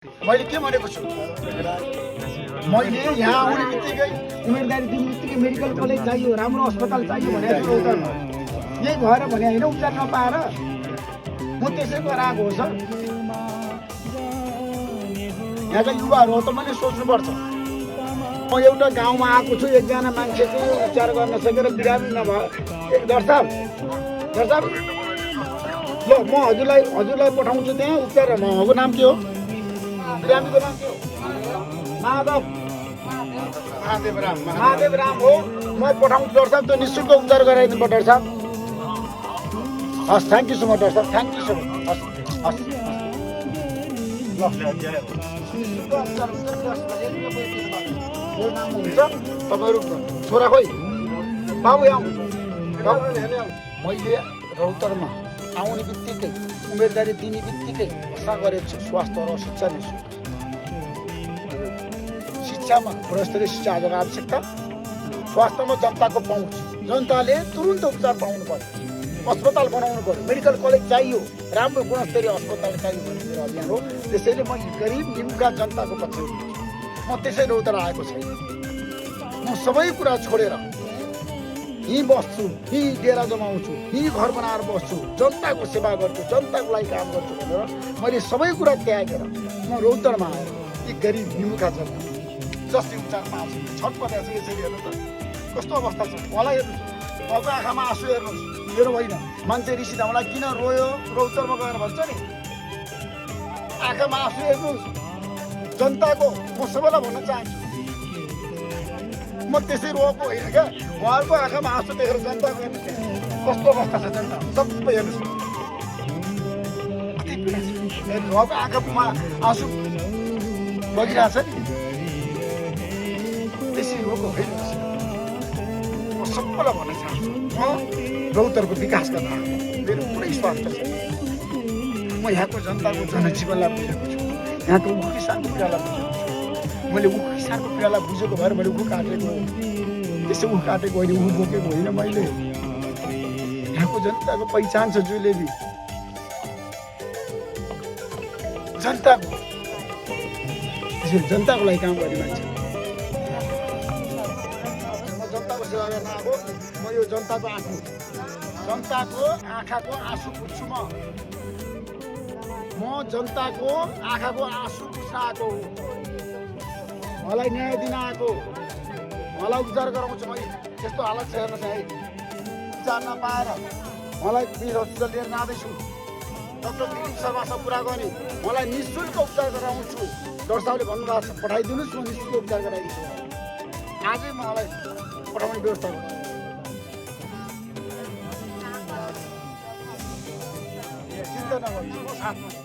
मैले के भनेको छु मैले यहाँ आउने बित्तिकै उमेरदारी दिने बित्तिकै मेडिकल कलेज चाहियो, राम्रो अस्पताल चाहियो भनेर उत्तरमा यही भएर भने होइन उपचार नपाएर म त्यसै गराएको हो सर। यहाँका युवाहरू हो त मैले सोच्नुपर्छ। म एउटा गाउँमा आएको छु, एकजना मान्छेको उपचार गर्न सकेर बिरामी नभए दर्शक ल म हजुरलाई पठाउँछु त्यहाँ उपचार। उहाँको नाम के हो? बिरामीको नाम के हो? महादेव राम हो। म पठाउँछु डाक्टर साहब, त्यो निःशुल्क उपचार गराइदिनु पर्छ डाक्टर साहब। हस्, thank you so much doctor साहब, थ्याङ्क यू सो मच। हस् हस् तपाईँहरू छोरा खोइ बाबु यहाँ मैले रौतरमा आउने बित्तिकै उम्मेदवारी दिने बित्तिकै आशा गरेको छु स्वास्थ्य र शिक्षा निःशुल्क। शिक्षामा गुणस्तरीय शिक्षा आजको आवश्यकता, स्वास्थ्यमा जनताको पहुँच, जनताले तुरुन्त उपचार पाउनु पर्यो, अस्पताल बनाउनु पर्यो, मेडिकल कलेज चाहियो, राम्रो गुणस्तरीय अस्पताल चाहियो भन्ने मेरो अभियान हो। त्यसैले म गरिब निमुखा जनताको पक्षमा छु। म त्यसै रौतरा आएको छैन। म सबै कुरा छोडेर यहीँ बस्छु, यहीँ डेरा जमाउँछु, यहीँ घर बनाएर बस्छु, जनताको सेवा गर्छु, जनताको लागि काम गर्छु भनेर मैले सबै कुरा त्यागेर म रौतरमा आएर यी गरिब निमुखा जनता जसले उपचार पाउँछ छटपटाएको छ। यसरी हेर्नु त कस्तो अवस्था छ। उहाँलाई हेर्नुहोस्, उहाँको आँखामा आँसु हेर्नुहोस्, मेरो होइन। मान्छे रिसिँदा मलाई किन रोयो रौतरमा गएर भन्छ नि, आँखामा आँसु हेर्नुहोस् जनताको। म सबैलाई भन्न चाहन्छु, म त्यसै रोएको होइन क्या। उहाँहरूको आँखामा आँसु देखेर जनताको हेर्नुहोस् कस्तो अवस्था छ। जनता सबै हेर्नुहोस्, उहाँको आँखामा आँसु बगिरहेछ नि, त्यसरी रोएको होइन। म सबैलाई भन्न चाहन्छु, म रौतरको विकास गर्न मेरो पुरै स्वार्थ छ। म यहाँको जनताको जनजीवनलाई बुझेको छु, यहाँको उख किसानको पीडालाई बुझेको छु। मैले उख किसानको पीडालाई बुझेको भएर मैले उख काटेको हो। त्यसै उख काटेको होइन, उख बोकेको होइन। मैले यहाँको जनताको पहिचान छ जुलेबी, जनताको जनताको लागि काम गर्ने मान्छे। म जनताको सेवा गर्न आएको। म यो जनताको आँखाको आँसु बुझ्छु। म जनताको आँखाको आँसु बुझ्न आएको हो। मलाई न्याय दिन आएको, मलाई उपचार गराउँछु। मैले त्यस्तो हालत छ हेर्नुहोस् है, उपचार नपाएर मलाई बिर हस्पिटल लिएर जाँदैछु। डाक्टर दिलीप शर्मासँग कुरा गर्ने, मलाई निःशुल्क उपचार गराउँछु। डाक्टर साहबले भन्नुभएको छ पठाइदिनुहोस्, म निःशुल्क उपचार गराइदिन्छु। आजै मलाई पठाउने व्यवस्था गर्छु। चिन्ता नगर्नुहोस्, म साथमा छु।